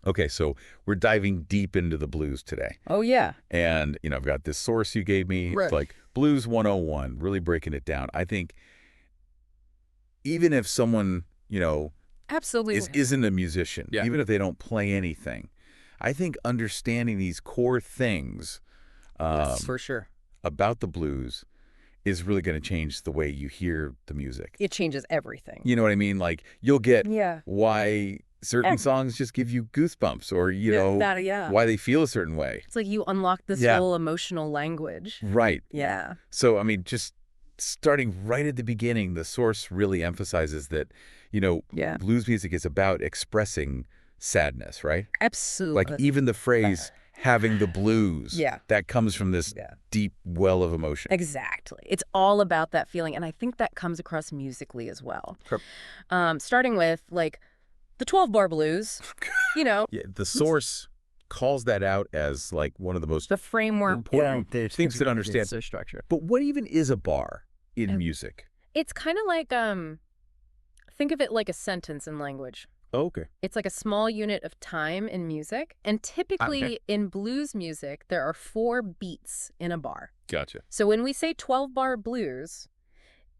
Okay, so we're diving deep into the blues today. Oh, yeah. And, I've got this source you gave me. It's Right. like Blues 101, really breaking it down. I think even if someone, Absolutely. isn't a musician, Yeah. even if they don't play anything, I think understanding these core things For sure. about the blues is really going to change the way you hear the music. It changes everything. You know what I mean? Like, you'll get Yeah. why certain songs just give you goosebumps or, Yeah. why they feel a certain way. It's like you unlock this Yeah. whole emotional language. Right. Yeah. So, I mean, just starting right at the beginning, the source really emphasizes that, Yeah. blues music is about expressing sadness, right? Absolutely. Like even the phrase having the blues, Yeah. that comes from this Yeah. deep well of emotion. Exactly. It's all about that feeling. And I think that comes across musically as well. Sure. Starting with, like, the 12-bar blues, Yeah, the source calls that out as like one of the most the framework. important things to understand. Their structure. But what even is a bar in Um, music? It's kind of like, think of it like a sentence in language. Oh, okay. It's like a small unit of time in music. And typically Okay. in blues music, there are 4 beats in a bar. Gotcha. So when we say 12-bar blues,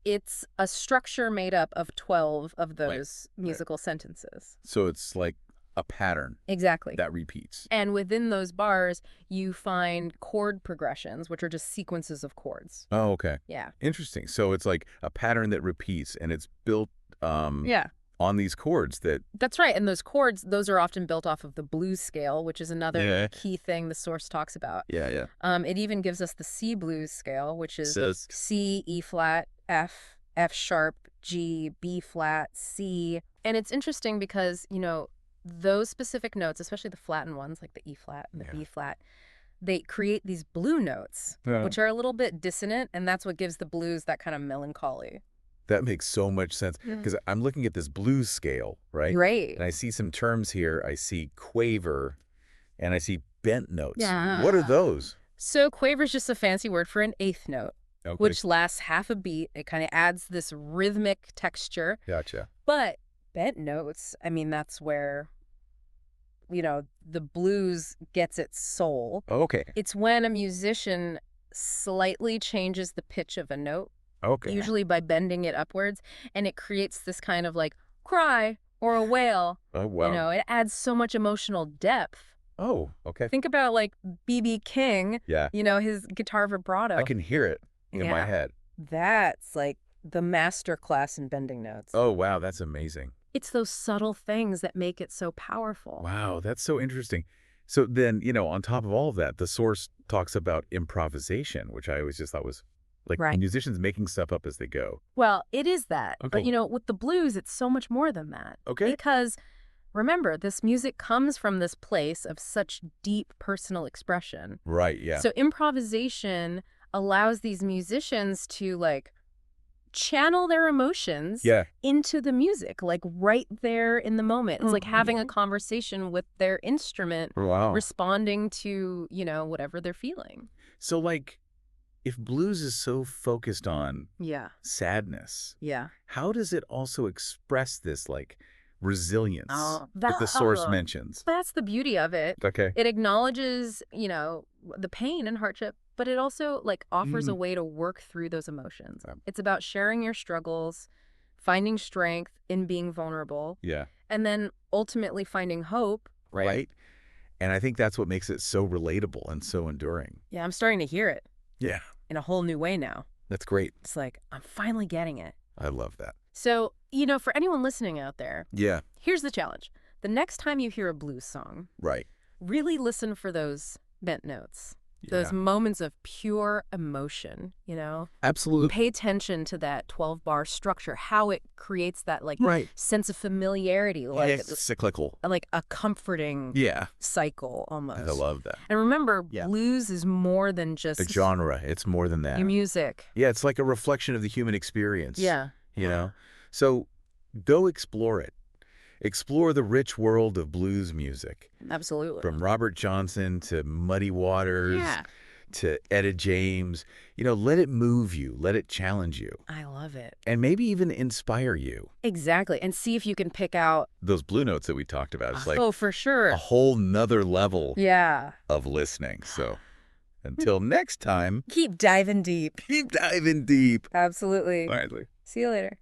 it's a structure made up of 12 of those musical sentences. So it's like a pattern Exactly. that repeats. And within those bars, you find chord progressions, which are just sequences of chords. Oh, okay. Yeah. Interesting. So it's like a pattern that repeats and it's built Yeah. on these chords that That's right. And those chords, those are often built off of the blues scale, which is another Yeah. key thing the source talks about. Yeah. It even gives us the C blues scale, which is Says- C, E flat, F, F sharp, G, B flat, C. And it's interesting because, those specific notes, especially the flattened ones like the E flat and the Yeah. B flat, they create these blue notes, Yeah. which are a little bit dissonant, and that's what gives the blues that kind of melancholy. That makes so much sense because I'm looking at this blues scale, right? Right. And I see some terms here. I see quaver and I see bent notes. Yeah. What are those? So quaver is just a fancy word for an eighth note, Okay. which lasts half a beat. It kind of adds this rhythmic texture. Gotcha. But bent notes, I mean, that's where, the blues gets its soul. Okay. It's when a musician slightly changes the pitch of a note, Okay. usually by bending it upwards, and it creates this kind of like cry or a wail. Oh, wow. It adds so much emotional depth. Oh, okay. Think about like B.B. King, Yeah. his guitar vibrato. I can hear it in my Yeah. head. That's like the master class in bending notes. Oh, wow. That's amazing. It's those subtle things that make it so powerful. Wow. That's so interesting. So then, on top of all of that, the source talks about improvisation, which I always just thought was like Right. musicians making stuff up as they go. Well, it is that. Okay. But, with the blues, it's so much more than that. Okay. Because remember, this music comes from this place of such deep personal expression. Right. Yeah. So improvisation allows these musicians to like channel their emotions yeah. into the music, like right there in the moment. It's like having Mm-hmm. a conversation with their instrument, Wow. responding to, whatever they're feeling. So like, if blues is so focused on Yeah. sadness, Yeah. how does it also express this like resilience Oh, that the source mentions? That's the beauty of it. Okay. It acknowledges, the pain and hardship, but it also like offers a way to work through those emotions. It's about sharing your struggles, finding strength in being vulnerable, Yeah. and then ultimately finding hope. Right. And I think that's what makes it so relatable and so enduring. Yeah, I'm starting to hear it Yeah. in a whole new way now. That's great. It's like, I'm finally getting it. I love that. So, for anyone listening out there, Yeah. here's the challenge. The next time you hear a blues song, Right. really listen for those bent notes, those moments of pure emotion, Absolutely. Pay attention to that 12-bar structure, how it creates that like Right. sense of familiarity, like It's cyclical. like a comforting Yeah. cycle almost. I love that. And remember, blues is more than just The genre, it's more than that. your music. Yeah, it's like a reflection of the human experience. Yeah. So go explore it. Explore the rich world of blues music. Absolutely. From Robert Johnson to Muddy Waters to Etta James. Let it move you. Let it challenge you. I love it. And maybe even inspire you. Exactly. And see if you can pick out Those blue notes that we talked about. It's like oh, for sure. a whole nother level Yeah. of listening. So until next time, Keep diving deep. keep diving deep. Absolutely. All right, Lee. See you later.